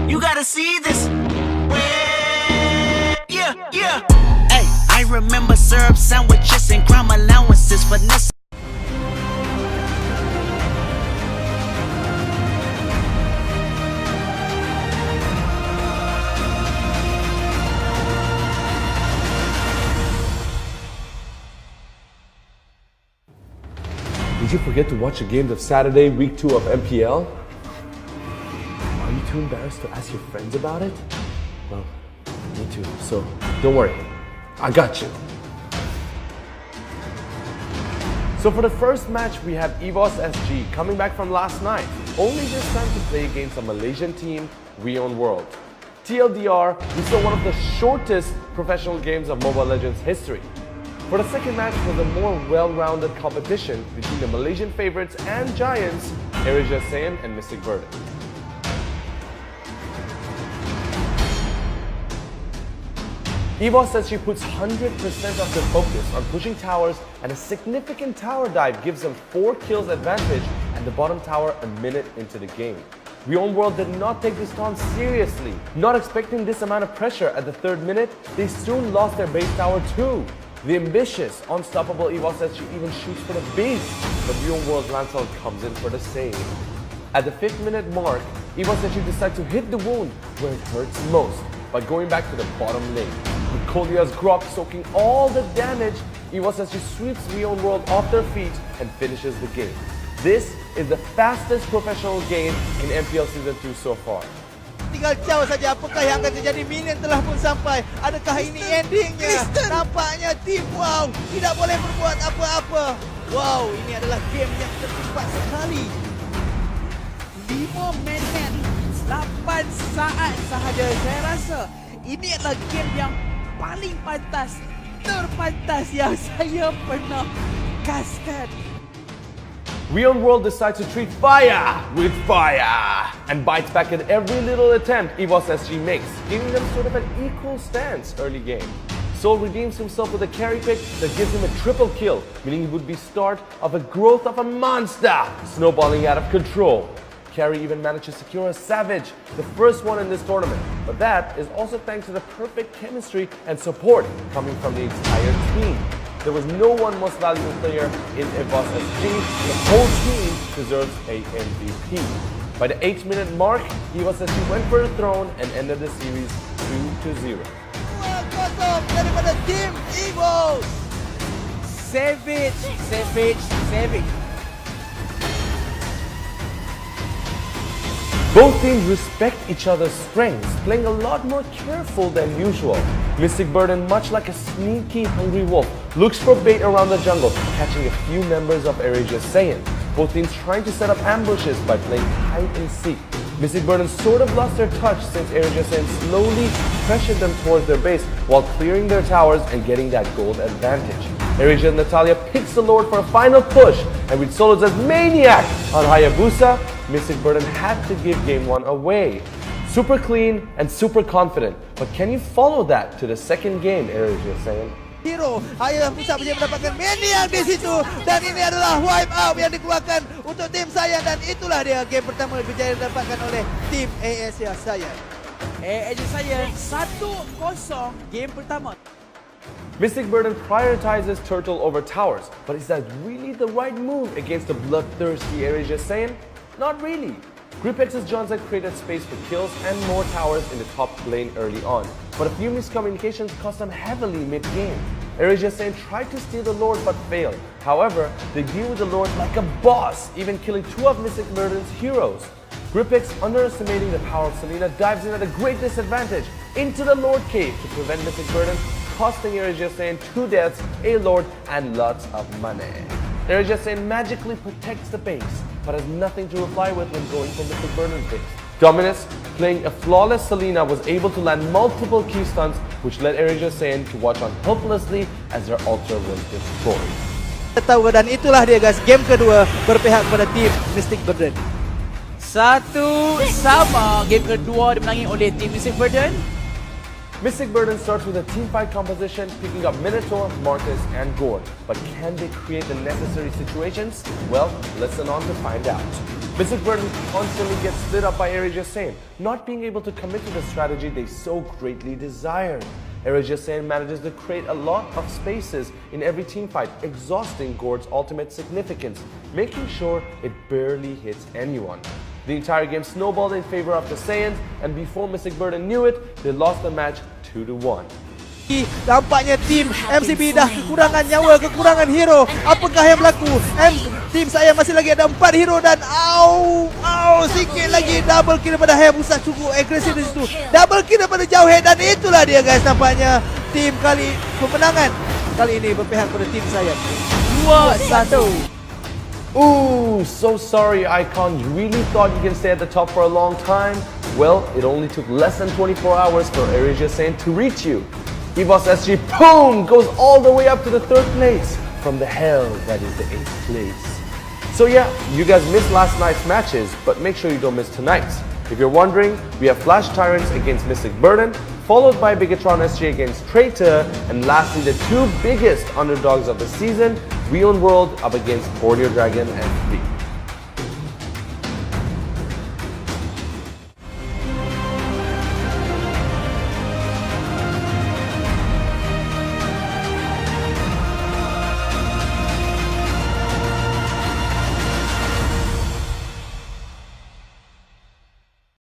You gotta see this. Yeah, yeah. Hey, I remember syrup sandwiches and crime allowances for this. Did you forget to watch the games of Saturday, week 2 of MPL? Are you too embarrassed to ask your friends about it? Well, me too, so don't worry. I got you. So for the first match, we have EVOS SG coming back from last night, only this time to play against a Malaysian team, WeOwn World. TLDR, we saw one of the shortest professional games of Mobile Legends history. For the second match was a more well-rounded competition between the Malaysian favorites and giants, Erija Sayan and Mystic Verdant. EVOS says she puts 100% of their focus on pushing towers, and a significant tower dive gives them 4 kills advantage and the bottom tower a minute into the game. WeOwn World did not take this taunt seriously. Not expecting this amount of pressure at the 3rd minute, they soon lost their base tower too. The ambitious, unstoppable EVOS SG even shoots for the base, but WeOwn World's Lancel comes in for the save. At the 5th minute mark, EVOS SG decides to hit the wound where it hurts most by going back to the bottom lane. With Kolia's Grok soaking all the damage, EVOS SG sweeps WeOwn World off their feet and finishes the game. This is the fastest professional game in MPL Season 2 so far. Tinggal caw saja apakah yang akan terjadi. Minion telah pun sampai. Adakah ini endingnya? Nampaknya tim wow tidak boleh berbuat apa-apa. Wow, ini adalah game yang tercepat sekali. 5 minit 8 saat sahaja. Saya rasa ini adalah game yang paling pantas, terpantas yang saya pernah kaskan. WeOwn World decides to treat fire with fire and bites back at every little attempt EVOS SG makes, giving them sort of an equal stance early game. Soul redeems himself with a carry pick that gives him a triple kill, meaning it would be start of a growth of a monster, snowballing out of control. Carry even managed to secure a Savage, the first one in this tournament, but that is also thanks to the perfect chemistry and support coming from the entire team. There was no one most valuable player in EVOS SG. The whole team deserves a MVP. By the 8th minute mark, EVOS SG went for the throne and ended the series 2-0. 2-0 daripada tim EVOS. Savage, savage, savage. Both teams respect each other's strengths, playing a lot more careful than usual. Mystic Verdant, much like a sneaky, hungry wolf, looks for bait around the jungle, catching a few members of Erija Sayan. Both teams trying to set up ambushes by playing hide and seek. Mystic Verdant sort of lost their touch since Erija Sayan slowly pressured them towards their base while clearing their towers and getting that gold advantage. Erija and Natalia picks the Lord for a final push, and with Solos as maniac on Hayabusa, Mystic Verdant had to give Game 1 away. Super clean and super confident, but can you follow that to the second game, Erija Sayan? Hero Hayabusa bisa mendapatkan maniac di situ, dan ini adalah wipe out yang dikeluarkan untuk tim Sayan, dan itulah dia game pertama berjaya didapatkan oleh tim ASA Sayan. ASA Sayan 1-0 game pertama. Mystic Verdant prioritizes Turtle over towers, but is that really the right move against the bloodthirsty Erija Sayan? Not really. Gripex's Johnson created space for kills and more towers in the top lane early on, but a few miscommunications cost them heavily mid-game. Erija Sayan tried to steal the Lord but failed. However, they deal with the Lord like a boss, even killing 2 of Mystic Verdant's heroes. Gripex, underestimating the power of Selena, dives in at a great disadvantage into the Lord cave to prevent Mystic Verdant, costing Erija Sayan 2 deaths, a Lord, and lots of money. Erija Sayan magically protects the base, but has nothing to reply with when going for Mystic Verdant's base. Dominus, playing a flawless Selena, was able to land multiple key stunts, which led Erija Sayan to watch on helplessly as their altar was destroyed. Tahu, dan itulah dia guys, game kedua berpihak kepada tim Mystic Verdant. 1-1 game kedua dimenangi oleh tim Mystic Verdant. Mystic Burden starts with a teamfight composition, picking up Minotaur, Marcus, and Gore. But can they create the necessary situations? Well, listen on to find out. Mystic Burden constantly gets split up by Aegis Sane, not being able to commit to the strategy they so greatly desired. Aegis Sane manages to create a lot of spaces in every teamfight, exhausting Gore's ultimate significance, making sure it barely hits anyone. The entire game snowballed in favor of the Saiyans, and before Mystic Burden knew it, they lost the match 2-1. Tampaknya tim MCB dah kekurangan nyawa, kekurangan hero. Apakah yang berlaku? Tim saya masih lagi ada 4 hero dan sikit lagi double kill daripada Hayabusa, cukup agresif di situ. Double kill daripada jauh dan itulah dia guys, nampaknya tim kali kemenangan kali ini berpihak pada tim saya. 2-1. Ooh, so sorry Icon, you really thought you can stay at the top for a long time? Well, it only took less than 24 hours for Aegis Sane to reach you. EVOS SG, boom, goes all the way up to the 3rd place from the hell that is the 8th place. So yeah, you guys missed last night's matches, but make sure you don't miss tonight's. If you're wondering, we have Flash Tyrants against Mystic Burden, followed by Bigatron SG against Traitor, and lastly the 2 biggest underdogs of the season, Real World up against Borneo Dragon and Fleet.